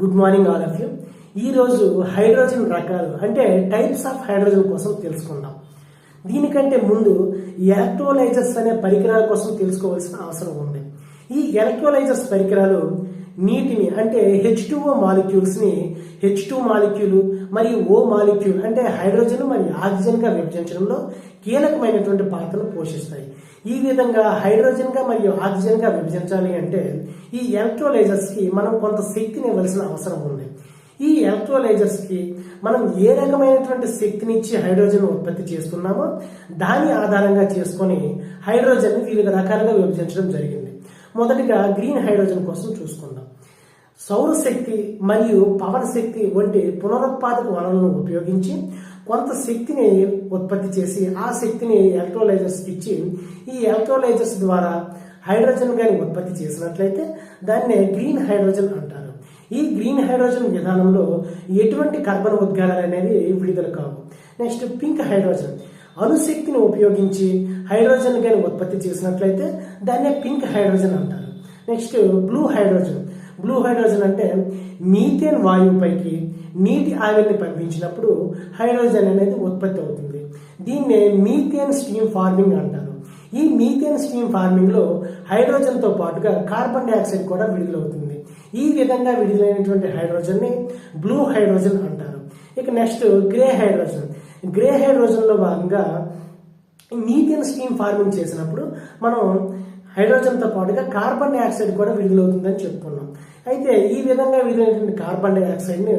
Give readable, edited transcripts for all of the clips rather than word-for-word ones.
Good morning all of you. ఈరోజు hydrogen రకాలు అంటే టైప్స్ ఆఫ్ హైడ్రోజన్ కోసం తెలుసుకుందాం. దీనికంటే ముందు ఎలక్ట్రోలైజర్స్ అనే పరికరాల కోసం తెలుసుకోవాల్సిన అవసరం ఉంది. ఈ ఎలక్ట్రోలైజర్స్ పరికరాలు నీటిని అంటే H2O మాలిక్యూల్స్ ని H2 మాలిక్యూల్ మరియు O మాలిక్యూల్ అంటే హైడ్రోజన్ మరియు ఆక్సిజన్ గా విభజించడంలో కీలకమైనటువంటి పాత్రను పోషిస్తాయి. ఈ విధంగా హైడ్రోజన్ గా మరియు ఆక్సిజన్ గా విభజించాలి అంటే ఈ ఎలక్ట్రోలైజర్స్ కి మనం కొంత శక్తిని ఇవ్వాల్సిన అవసరం ఉంది. ఈ ఎలక్ట్రోలైజర్స్ కి మనం ఏ రకమైనటువంటి శక్తినిచ్చి హైడ్రోజన్ ఉత్పత్తి చేస్తున్నామో దాని ఆధారంగా చేసుకొని హైడ్రోజన్ వివిధ రకాలుగా విభజించడం జరిగింది. మొదటిగా గ్రీన్ హైడ్రోజన్ కోసం చూసుకుందాం. సౌరశక్తి మరియు పవన శక్తి వంటి పునరుత్పాదక వనరులను ఉపయోగించి కొంత శక్తిని ఉత్పత్తి చేసి ఆ శక్తిని ఎలక్ట్రోలైజర్స్ ఇచ్చి ఈ ఎలక్ట్రోలైజర్స్ ద్వారా హైడ్రోజన్ గాని ఉత్పత్తి చేసినట్లయితే దాన్నే గ్రీన్ హైడ్రోజన్ అంటారు. ఈ గ్రీన్ హైడ్రోజన్ విధానంలో ఎటువంటి కార్బన్ ఉద్గారాలు అనేవి విడుదల కావు. నెక్స్ట్ పింక్ హైడ్రోజన్ అణుశక్తిని ఉపయోగించి హైడ్రోజన్ గాని ఉత్పత్తి చేసినట్లయితే దాన్నే పింక్ హైడ్రోజన్ అంటారు. నెక్స్ట్ బ్లూ హైడ్రోజన్ అంటే మీథేన్ వాయువుపైకి నీటి ఆవిరిని పంపించినప్పుడు హైడ్రోజన్ అనేది ఉత్పత్తి అవుతుంది. దీన్నే మీథేన్ స్టీమ్ ఫార్మింగ్ అంటారు. ఈ మీథేన్ స్టీమ్ ఫార్మింగ్ లో హైడ్రోజన్ తో పాటుగా కార్బన్ డైఆక్సైడ్ కూడా విడుదలవుతుంది. ఈ విధంగా విడుదలైనటువంటి హైడ్రోజన్ ని బ్లూ హైడ్రోజన్ అంటారు. ఇక నెక్స్ట్ గ్రే హైడ్రోజన్ లో భాగంగా మీథేన్ స్టీమ్ ఫార్మింగ్ చేసినప్పుడు మనం హైడ్రోజన్ తో పాటుగా కార్బన్ డైఆక్సైడ్ కూడా విడుదలవుతుందని చెప్పుకున్నాం. అయితే ఈ విధంగా విడుదలైనటువంటి కార్బన్ డైఆక్సైడ్ ని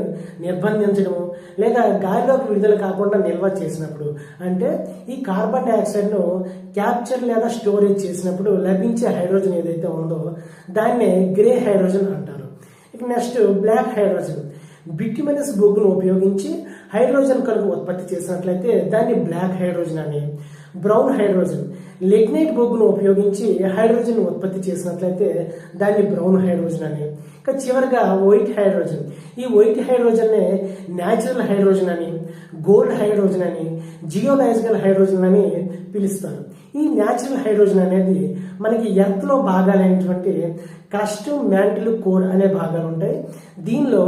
నిర్బంధించడం లేదా గాలిలోకి విడుదల కాకుండా నిల్వ చేసినప్పుడు అంటే ఈ కార్బన్ డైఆక్సైడ్ ను క్యాప్చర్ లేదా స్టోరేజ్ చేసినప్పుడు లభించే హైడ్రోజన్ ఏదైతే ఉందో దాన్నే గ్రే హైడ్రోజన్ అంటారు. ఇక నెక్స్ట్ బ్లాక్ హైడ్రోజన్ బిట్యుమినస్ బొగ్గును ఉపయోగించి హైడ్రోజన్ కనుక ఉత్పత్తి చేసినట్లయితే దాన్ని బ్లాక్ హైడ్రోజన్ అని, బ్రౌన్ హైడ్రోజన్ లిగ్నైట్ బొగ్గును ఉపయోగించి హైడ్రోజన్ ఉత్పత్తి చేసినట్లయితే దాన్ని బ్రౌన్ హైడ్రోజన్ అని, ఇక చివరిగా వైట్ హైడ్రోజన్. ఈ వైట్ హైడ్రోజన్ నే న్యాచురల్ హైడ్రోజన్ అని, గోల్డ్ హైడ్రోజన్ అని, జియోలాజికల్ హైడ్రోజన్ అని పిలుస్తారు. ఈ న్యాచురల్ హైడ్రోజన్ అనేది మనకి ఎర్త్ లో భాగాలైనటువంటి క్రస్ట్, మ్యాంటిల్, కోర్ అనే భాగాలు ఉంటాయి. దీనిలో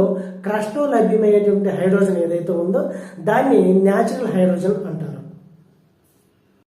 క్రస్ట్ లో లభ్యమయ్యేటువంటి హైడ్రోజన్ ఏదైతే ఉందో దాన్ని న్యాచురల్ హైడ్రోజన్ అంటారు.